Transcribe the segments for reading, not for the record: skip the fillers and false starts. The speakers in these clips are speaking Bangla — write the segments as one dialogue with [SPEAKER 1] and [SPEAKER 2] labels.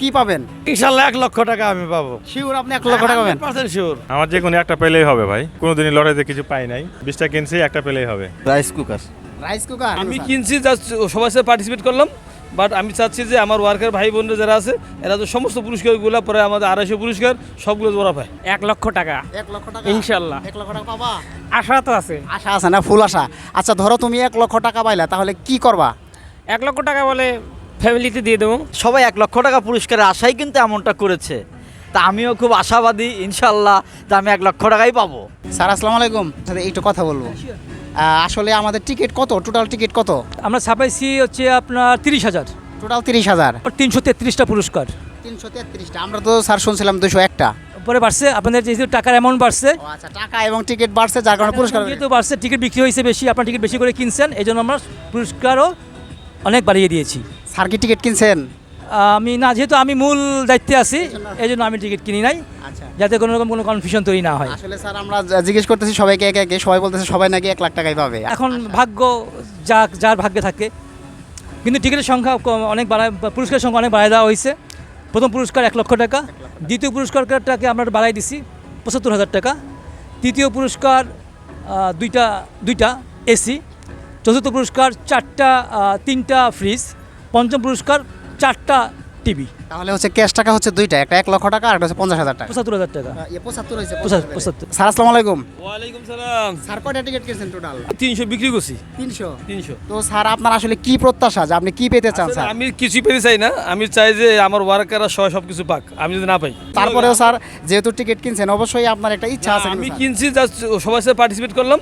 [SPEAKER 1] কি পাবেন?
[SPEAKER 2] ইনশাআল্লাহ 1 লক্ষ টাকা আমি পাবো।
[SPEAKER 1] শিওর আপনি 1 লক্ষ টাকা পাবেন?
[SPEAKER 2] 100% শিওর।
[SPEAKER 3] আমার যে কোনো একটা পেলেই হবে ভাই, কোনোদিনই লড়াইতে কিছু পাই নাই, 20টা কিনছি, একটা পেলেই হবে।
[SPEAKER 4] Rice cooker.
[SPEAKER 1] রাইস কুকার
[SPEAKER 2] আমি কিনছি জাস্ট সবার সাথে পার্টিসিপেট করলাম, বাট আমি চাচ্ছি যে আমার ওয়ার্কার ভাই বোনরা যারা আছে এরা তো সমস্ত পুরস্কারগুলো পরে আমাদের 250 পুরস্কার সবগুলো ওরা পায়।
[SPEAKER 5] 1 লক্ষ টাকা
[SPEAKER 1] 1 লক্ষ টাকা
[SPEAKER 5] ইনশাআল্লাহ।
[SPEAKER 1] 1 লক্ষ টাকা পাবা?
[SPEAKER 5] আশা তো আছে।
[SPEAKER 1] আশা আছে না? ফুল আশা। আচ্ছা ধরো তুমি 1 লক্ষ টাকা পাইলা, তাহলে কি করবা?
[SPEAKER 5] 1 লক্ষ টাকা বলে ফ্যামিলিতে দিয়ে দেবো।
[SPEAKER 4] সবাই 1 লক্ষ টাকা পুরস্কারের আশাই কিন্তু এমনটা করেছে, তা আমিও খুব আশাবাদী ইনশাল্লাহ যে আমি 1 লক্ষ টাকাই পাবো।
[SPEAKER 1] স্যার আসসালামু আলাইকুম, সাথে একটু কথা বলবো। আসলে আমাদের টিকিট কত? টোটাল টিকিট কত?
[SPEAKER 6] আমরা ছাপাইছি হচ্ছে আপনার 30,000,
[SPEAKER 1] টোটাল 30,000।
[SPEAKER 6] 333টা পুরস্কার।
[SPEAKER 1] 333টা। আমরা তো স্যার শুনছিলাম 201টা।
[SPEAKER 6] পরে বাড়ছে আপনাদের যেহেতু টাকার অ্যামাউন্ট বাড়ছে,
[SPEAKER 1] ও আচ্ছা, টাকা এবং টিকিট বাড়ছে যার কারণে পুরস্কার
[SPEAKER 6] যেহেতু বাড়ছে, টিকিট বিক্রি হয়েছে বেশি, আপনার টিকিট বেশি করে কিনছেন, এই জন্য আমরা পুরস্কারও অনেক বাড়িয়ে দিয়েছি।
[SPEAKER 1] স্যার কি টিকিট কিনছেন?
[SPEAKER 6] আমি না, যেহেতু আমি মূল দায়িত্বে আছি এই জন্য আমি টিকিট কিনি নাই,
[SPEAKER 1] আচ্ছা।
[SPEAKER 6] যাতে কোনো রকম কোনো কনফিউশন তৈরি না হয়।
[SPEAKER 1] আসলে স্যার আমরা জিজ্ঞেস করতেছি সবাইকে একে একে, সবাই বলতেছে সবাই নাকি 1 লাখ টাকাই পাবে।
[SPEAKER 6] এখন ভাগ্য যার ভাগ্যে থাকে, কিন্তু টিকিটের সংখ্যা অনেক বাড়ায়, পুরস্কারের সংখ্যা অনেক বাড়ায় দেওয়া হয়েছে। প্রথম পুরস্কার 1 লক্ষ টাকা, দ্বিতীয় পুরস্কারটাকে আমরা বাড়াই দিছি 75,000 টাকা, তৃতীয় পুরস্কার দুইটা এসি, চতুর্থ পুরস্কার 3টা ফ্রিজ, পঞ্চম পুরস্কার 4টা টিভি।
[SPEAKER 1] তাহলে হচ্ছে ক্যাশ টাকা হচ্ছে 2টা, একটা 1 লক্ষ টাকা আর একটা হচ্ছে 50,000 টাকা।
[SPEAKER 6] 75,000 টাকা।
[SPEAKER 1] 75 হয়েছে।
[SPEAKER 6] 75।
[SPEAKER 1] স্যার আসসালামু আলাইকুম।
[SPEAKER 2] ওয়ালাইকুম সালাম।
[SPEAKER 1] স্যার কয়টা টিকিট কিনছেন টোটাল?
[SPEAKER 2] 300 বিক্রি করছি।
[SPEAKER 1] 300। তো স্যার আপনার আসলে কি প্রত্যাশা, যে আপনি কি পেতে চান স্যার?
[SPEAKER 2] আমি কিছুই পেতে চাই না, আমি চাই যে আমার ওয়ার্কাররা সবকিছু পাক, আমি যদি না পাই।
[SPEAKER 1] তারপরেও স্যার যেহেতু টিকিট কিনছেন অবশ্যই আপনার একটা ইচ্ছা আছে।
[SPEAKER 2] আমি কিনছি জাস্ট সবার সাথে পার্টিসিপেট করলাম,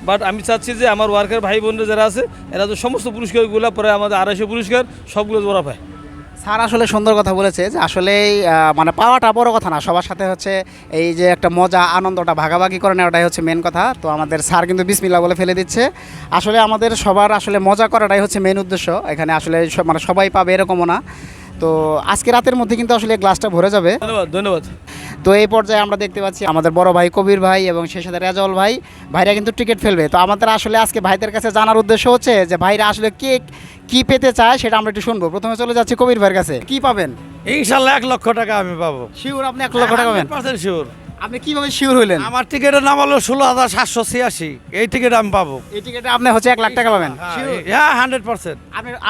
[SPEAKER 2] বাট আমি চাচ্ছি যে আমার ওয়ার্কার ভাই বোনরা যারা আছে এরা তো সমস্ত পুরস্কারগুলো পরে আমাদের 250 পুরস্কার সবগুলো ওরা পায়।
[SPEAKER 1] স্যার আসলে সুন্দর কথা বলেছে, যে আসলেই মানে পাওয়াটা বড় কথা না, সবার সাথে হচ্ছে এই যে একটা মজা আনন্দটা ভাগাভাগি করে নেওয়াটাই হচ্ছে মেন কথা। তো আমাদের স্যার কিন্তু বিসমিল্লাহ বলে ফেলে দিচ্ছে। আসলে আমাদের সবার আসলে মজা করাটাই হচ্ছে মেন উদ্দেশ্য এখানে, আসলে মানে সবাই পাবে এরকমও না। তো আজকে রাতের মধ্যে কিন্তু আসলে গ্লাসটা ভরে যাবে।
[SPEAKER 2] ধন্যবাদ।
[SPEAKER 1] তো এই পর্যায়ে আমরা দেখতে পাচ্ছি আমাদের বড় ভাই কবির ভাই এবং সেই সাথে রেজাউল ভাইরা কিন্তু টিকিট ফেলবে। তো আমাদের আসলে আজকে ভাইদের কাছে জানার উদ্দেশ্য হচ্ছে যে ভাইরা আসলে কি পেতে চায় সেটা আমরা একটু শুনবো। প্রথমে চলে যাচ্ছি কবির ভাইয়ের কাছে। কি পাবেন?
[SPEAKER 2] ইনশাআল্লাহ 1 লক্ষ টাকা আমি পাবো।
[SPEAKER 1] শিওর আপনি 1 লক্ষ টাকা পাবেন?
[SPEAKER 2] 100% শিওর।
[SPEAKER 1] আপনি কিভাবে শিওর হইলেন?
[SPEAKER 2] আমার টিকিটের নাম হলো 16,786, এই টিকিট আমি পাবো।
[SPEAKER 1] এই টিকিটে আপনি হচ্ছে 1 লাখ টাকা পাবেন?
[SPEAKER 2] হ্যাঁ 100%।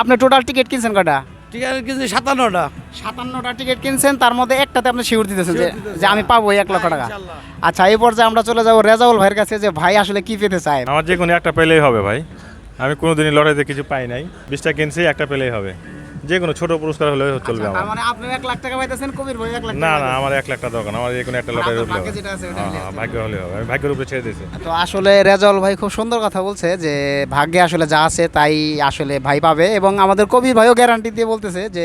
[SPEAKER 1] আপনি টোটাল টিকিট কিনছেন কয়টা?
[SPEAKER 2] টিকিট কিনছি 57টা।
[SPEAKER 1] 57টা টিকিট কিনছেন, তার মধ্যে একটাতে আপনি শিওর দিতেছেন যে আমি পাবো 1 লক্ষ টাকা। আচ্ছা এই পর্যায়ে আমরা চলে যাবো রেজাউল ভাইয়ের কাছে, যে ভাই আসলে কি পেতে চায়?
[SPEAKER 3] আমার যে কোনো একটা পেলেই হবে ভাই, আমি কোনোদিনই লড়াইতে কিছু পাই নাই, 20টা কিনছি, একটা পেলেই হবে। যে কোনো ছোট পুরস্কার হলে চলবে আমার।
[SPEAKER 1] তার মানে আপনি 1 লাখ টাকা পাইতেছেন, কবির ভাই 1 লাখ
[SPEAKER 3] না
[SPEAKER 1] টাকা?
[SPEAKER 3] না, আমার 1 লাখ টাকা দরকার না, আমার যে কোনো একটা লড়াই
[SPEAKER 1] আপনার
[SPEAKER 3] উঠলে
[SPEAKER 1] ভাগ্যে
[SPEAKER 3] হবে।
[SPEAKER 1] যেটা আছে ওটা
[SPEAKER 3] হ্যাঁ,
[SPEAKER 1] নিয়ে আসতে
[SPEAKER 3] ভাগ্য হলে হবে, আমি ভাগ্যের উপরে ছেড়ে দিয়েছি।
[SPEAKER 1] তো আসলে রেজাউল ভাই খুব সুন্দর কথা বলছে, যে ভাগ্যে আসলে যা আছে তাই আসলে ভাই পাবে, এবং আমাদের কবির ভাইও গ্যারান্টি দিয়ে বলতেছে যে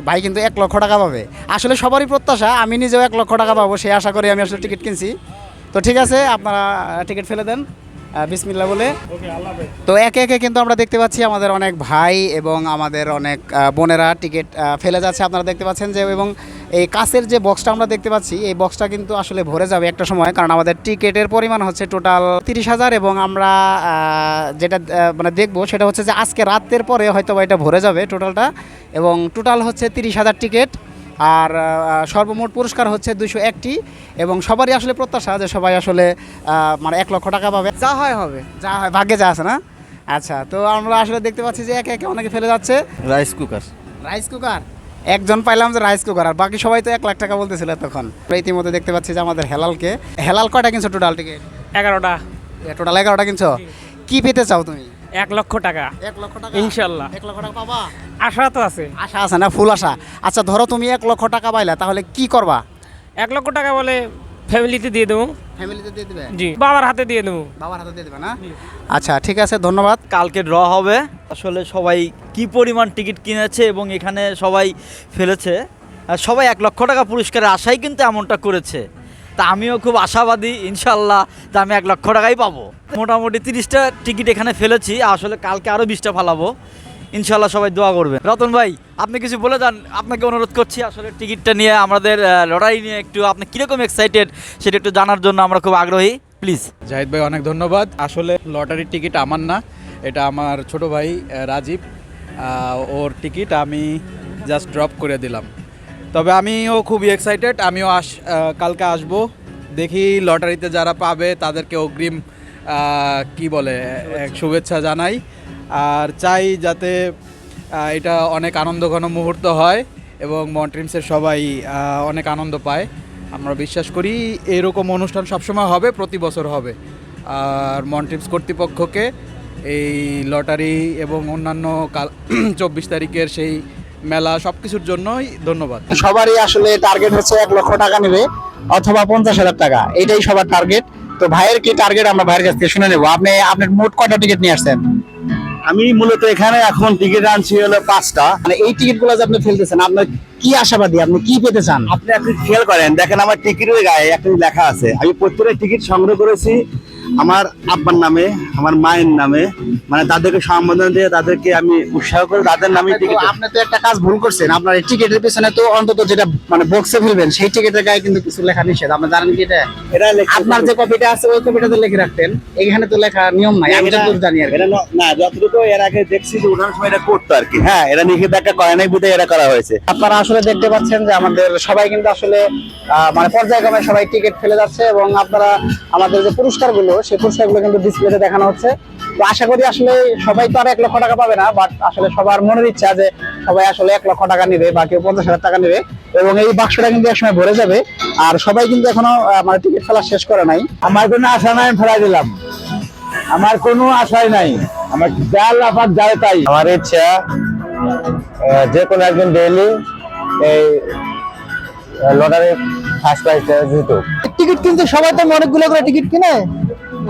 [SPEAKER 1] ভাই কিন্তু 1 লক্ষ টাকা পাবে। আসলে সবারই প্রত্যাশা, আমি নিজেও 1 লক্ষ টাকা পাবো সেই আশা করি আমি আসলে টিকিট কিনছি। তো ঠিক আছে, আপনারা টিকিট ফেলে দেন বিসমিল্লাহ বলে। তো একে একে কিন্তু আমরা দেখতে পাচ্ছি আমাদের অনেক ভাই এবং আমাদের অনেক বোনেরা টিকিট ফেলে যাচ্ছে, আপনারা দেখতে পাচ্ছেন যে। এবং এই কাছের যে বক্সটা আমরা দেখতে পাচ্ছি, এই বক্সটা কিন্তু আসলে ভরে যাবে একটা সময়, কারণ আমাদের টিকিটের পরিমাণ হচ্ছে টোটাল 30,000, এবং আমরা যেটা মানে দেখবো সেটা হচ্ছে যে আজকে রাতের পরে হয়তো বা এটা ভরে যাবে টোটালটা, এবং টোটাল হচ্ছে 30,000 টিকিট, আর সর্বমোট পুরস্কার হচ্ছে 201টি, এবং সবারই আসলে প্রত্যাশা যে সবাই আসলে মানে 1 লক্ষ টাকা পাবে।
[SPEAKER 5] যা হয় হবে,
[SPEAKER 1] যা হয় ভাগ্যে যা আছে না। আচ্ছা, তো আমরা আসলে দেখতে পাচ্ছি যে একে একে অনেকে ফেলে যাচ্ছে।
[SPEAKER 4] Rice cooker.
[SPEAKER 1] রাইস কুকার একজন পাইলাম যে রাইস কুকার, আর বাকি সবাই তো 1 লাখ টাকা বলতেছিল তখন। ইতিমধ্যে দেখতে পাচ্ছি যে আমাদের হেলাল কয়টা কিনছো টোটাল টিকিট?
[SPEAKER 5] 11টা।
[SPEAKER 1] টোটাল 11টা কিনছো। কি পেতে চাও তুমি?
[SPEAKER 5] 1 লক্ষ টাকা
[SPEAKER 1] 1 লক্ষ টাকা
[SPEAKER 5] ইনশাআল্লাহ।
[SPEAKER 1] 1 লক্ষ টাকা পাবা?
[SPEAKER 5] আশা তো আছে।
[SPEAKER 1] আশা আছে না? ফুল আশা। আচ্ছা ধরো তুমি 1 লক্ষ টাকা পাইলা, তাহলে কি করবা?
[SPEAKER 5] 1 লক্ষ টাকা বলে ফ্যামিলিতে দিয়ে দেবো।
[SPEAKER 1] ফ্যামিলিতে দিয়ে দিবে?
[SPEAKER 5] জি, বাবার হাতে দিয়ে দেবো।
[SPEAKER 1] বাবার হাতে দিয়ে দিবে না? আচ্ছা ঠিক আছে, ধন্যবাদ।
[SPEAKER 4] কালকে ড্র হবে। আসলে সবাই কি পরিমাণ টিকিট কিনেছে এবং এখানে সবাই ফেলেছে, আর সবাই 1 লক্ষ টাকা পুরস্কারের আশাই কিন্তু এমনটা করেছে, তা আমিও খুব আশাবাদী ইনশাল্লাহ যে আমি 1 লক্ষ টাকাই পাবো। মোটামুটি 30টা টিকিট এখানে ফেলেছি, আসলে কালকে আরও 20টা ফালাবো ইনশাল্লাহ। সবাই দোয়া করবেন। রতন ভাই আপনি কিছু বলে যান, আপনাকে অনুরোধ করছি আসলে টিকিটটা নিয়ে, আমাদের লড়াই নিয়ে একটু আপনি কীরকম এক্সাইটেড সেটা একটু জানার জন্য আমরা খুব আগ্রহী, প্লিজ।
[SPEAKER 7] জাহিদ ভাই অনেক ধন্যবাদ। আসলে লটারির টিকিট আমার না, এটা আমার ছোট ভাই রাজীব, ওর টিকিট আমি জাস্ট ড্রপ করে দিলাম। তবে আমিও খুবই এক্সাইটেড, আমিও কালকে আসব। দেখি লটারিতে যারা পাবে তাদেরকে অগ্রিম কি বলে এক শুভেচ্ছা জানাই, আর চাই যাতে এটা অনেক আনন্দঘন মুহূর্ত হয় এবং মন্ট্রিমসের সবাই অনেক আনন্দ পায়। আমরা বিশ্বাস করি এরকম অনুষ্ঠান সবসময় হবে, প্রতি বছর হবে। আর মন্ট্রিমস কর্তৃপক্ষকে এই লটারি এবং অন্যান্য 24 তারিখের সেই মেলা সব কিছুর জন্যই ধন্যবাদ।
[SPEAKER 1] সবারই আসলে টার্গেট হচ্ছে 1 লক্ষ টাকা নেবে অথবা 50,000 টাকা, এটাই সবার টার্গেট। তো ভাইয়ের কি টার্গেট আমরা ভাইয়ের কাছ থেকে শুনে নেবো। আপনার মোট কয়টা টিকিট নিয়ে আসছেন?
[SPEAKER 8] আমি মূলত এখানে এখন টিকিট আনছি হলো 5টা।
[SPEAKER 1] মানে এই টিকিটগুলো যে আপনি ফেলতেছেন, আপনার কি আশাবাদী, আপনি কি পেতে চান?
[SPEAKER 8] আপনি খেয়াল করেন, দেখেন আমার টিকিটের গায়ে একটা লেখা আছে। আমি প্রত্যেকটা টিকিট সংগ্রহ করেছি আমার আব্বার নামে, আমার মায়ের নামে, মানে তাদেরকে সম্বোধন দিয়ে তাদেরকে আমি উৎসাহ করে তাদের নামে টিকিট।
[SPEAKER 1] আপনি তো একটা কাজ ভুল করছেন, আপনার এই টিকিটের পেছনে তো অন্তত যেটা মানে বক্সে ফেলবেন সেই টিকিটের গায়ে কিন্তু কিছু লেখা নিষেধ, আপনি জানেন কি এটা?
[SPEAKER 8] এটা
[SPEAKER 1] আপনার যে কপিটা আছে ওই কপিটা তো লিখে রাখতেন, এখানে তো লেখা নিয়ম নাই, আমি যতদূর জানি আর কি।
[SPEAKER 8] এটা না, যতটুকু এর আগে দেখছি যে ওঠানোর সময় এটা করতো আর কি। হ্যাঁ, এটা নিষেধ একটা করে নাই বুঝে এটা করা হয়েছে।
[SPEAKER 1] আপনারা আসলে দেখতে পাচ্ছেন যে আমাদের সবাই কিন্তু আসলে মানে পর্যায়ক্রমে সবাই টিকিট ফেলে যাচ্ছে, এবং আপনারা আমাদের যে পুরস্কারগুলো সেই পুরস্কারগুলো কিন্তু ডিসপ্লেতে দেখানো হচ্ছে। তো আশা করি আসলে সবাই তো আর 1 লক্ষ টাকা পাবে না, বাট আসলে সবার মনের ইচ্ছা যে সবাই আসলে 1 লক্ষ টাকা নেবে বা কেউ 50,000 টাকা নেবে, এবং এই বাক্সটা কিন্তু একসময় ভরে যাবে। আর সবাই কিন্তু এখনো মানে টিকিট ফেলা শেষ করে নাই।
[SPEAKER 8] আমার কোনো আশা নাই, ফেলাই দিলাম। আমার কোনো আশাই নাই, আমার যা লাফাত যায় তাই। আমার ইচ্ছা যে কোনো একজন ডেইলি এই লটারি ফার্স্ট প্রাইজটা জিতো।
[SPEAKER 1] টিকিট কিন্তু সবাই তো অনেকগুলো করে টিকিট কিনে,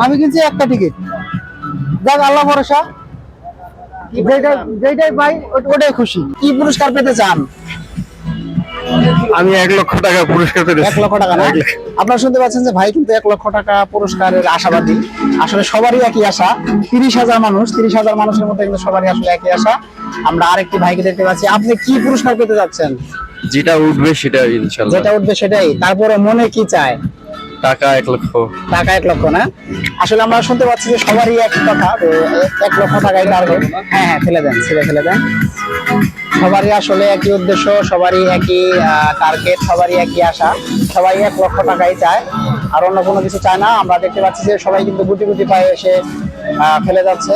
[SPEAKER 1] আমি কিনছি একটা টিকিট। যাক, আল্লাহ ভরসা, যেটাই পাই ওটাই খুশি। কি পুরস্কার পেতে চান?
[SPEAKER 8] আমি 1 লক্ষ টাকা পুরস্কার পেয়েছি।
[SPEAKER 1] 1 লক্ষ টাকা না? আপনারা শুনতে পাচ্ছেন যে ভাই কিন্তু 1 লক্ষ টাকা পুরস্কারের আশাবাদী। আসলে সবারই একই আশা। 30,000 মানুষের মধ্যে কিন্তু সবারই আসলে একই আশা। আমরা আরেকটি ভাইকে দেখতে পাচ্ছি। আপনি কি পুরস্কার পেতে যাচ্ছেন?
[SPEAKER 7] যেটা উঠবে সেটা ইনশাআল্লাহ।
[SPEAKER 1] যেটা উঠবে সেটাই, তারপরে মনে কি চায়?
[SPEAKER 7] টাকা 1 লক্ষ।
[SPEAKER 1] টাকা 1 লক্ষ না? আসলে আমরা শুনতে পাচ্ছি যে সবারই একই কথা, যে 1 লক্ষ টাকাই টার্গেট। হ্যাঁ, ফেলে দেন, ফেলে দেন। সবারই আসলে একই উদ্দেশ্য, সবারই একই টার্গেট, সবারই একই আশা। সবাই 1 লক্ষ টাকাই চায়, আর অন্য কোনো কিছু চায় না। আমরা দেখতে পাচ্ছি যে সবাই কিন্তু গুটি গুটি পায়ে এসে ফেলে যাচ্ছে,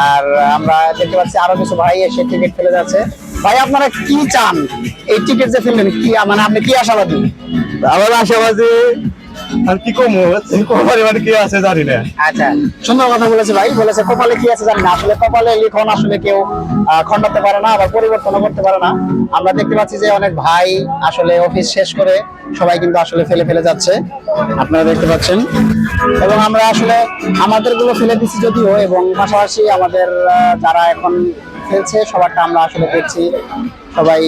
[SPEAKER 1] আর আমরা দেখতে পাচ্ছি আরো কিছু ভাই এসে টিকিট ফেলে যাচ্ছে। ভাই, আপনারা কি চান? এই টিকিট যে ফেললেন, কি মানে আপনি কি আশাবাদী?
[SPEAKER 8] আমার আশাবাদী আর কি কমো, কপালে মানে কি আছে জানি না।
[SPEAKER 1] আচ্ছা, সুন্দর কথা বলেছে ভাই, বলেছে কপালে কি আছে জানি না। আসলে কপালে লিখন আসলে কেউ খণ্ডাতে পারে না, আবার পরিবর্তনও করতে পারে না। আমরা দেখতে পাচ্ছি যে অনেক ভাই আসলে অফিস শেষ করে সবাই কিন্তু আসলে ফেলে যাচ্ছে, আপনারা দেখতে পাচ্ছেন। এবং আমরা আসলে আমাদের গুলো ফেলে দিচ্ছি যদিও, এবং পাশাপাশি আমাদের যারা এখন ফেলছে সবারটা আমরা আসলে দেখছি। সবাই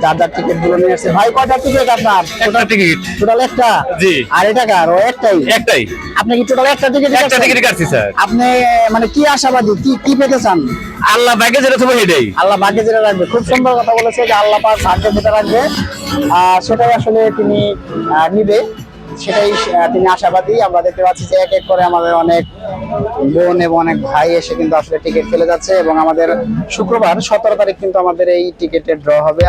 [SPEAKER 1] যার যার টিকিট গুলো নিয়ে আসছে। ভাই, কয়টা টিকিট আপনার?
[SPEAKER 8] একটা টিকিট।
[SPEAKER 1] টোটাল একটা?
[SPEAKER 8] জি।
[SPEAKER 1] আর এটা কার? ও একটাই?
[SPEAKER 8] একটাই।
[SPEAKER 1] আপনি কি টোটাল একটা টিকিট?
[SPEAKER 8] একটা টিকিট কাটছি স্যার।
[SPEAKER 1] আপনি মানে কি আশাবাদী, কি পেতে চান?
[SPEAKER 8] আল্লাহ ভাগ্যে যেটা থাকবে সেটাই।
[SPEAKER 1] আল্লাহ ভাগ্যে যেটা রাখবে। খুব সুন্দর কথা বলেছে যে আল্লাহ পাক ভাগ্যে যেটা রাখবে সেটাই আসলে তিনি নিবে, সেটাই তিনি আশাবাদী। আমরা দেখতে পাচ্ছি যে এক এক করে আমাদের অনেক বোন এবং অনেক ভাই এসে কিন্তু আসলে টিকিট ফেলে যাচ্ছে, এবং আমাদের শুক্রবার 17 তারিখ কিন্তু আমাদের এই টিকিটের ড্র হবে।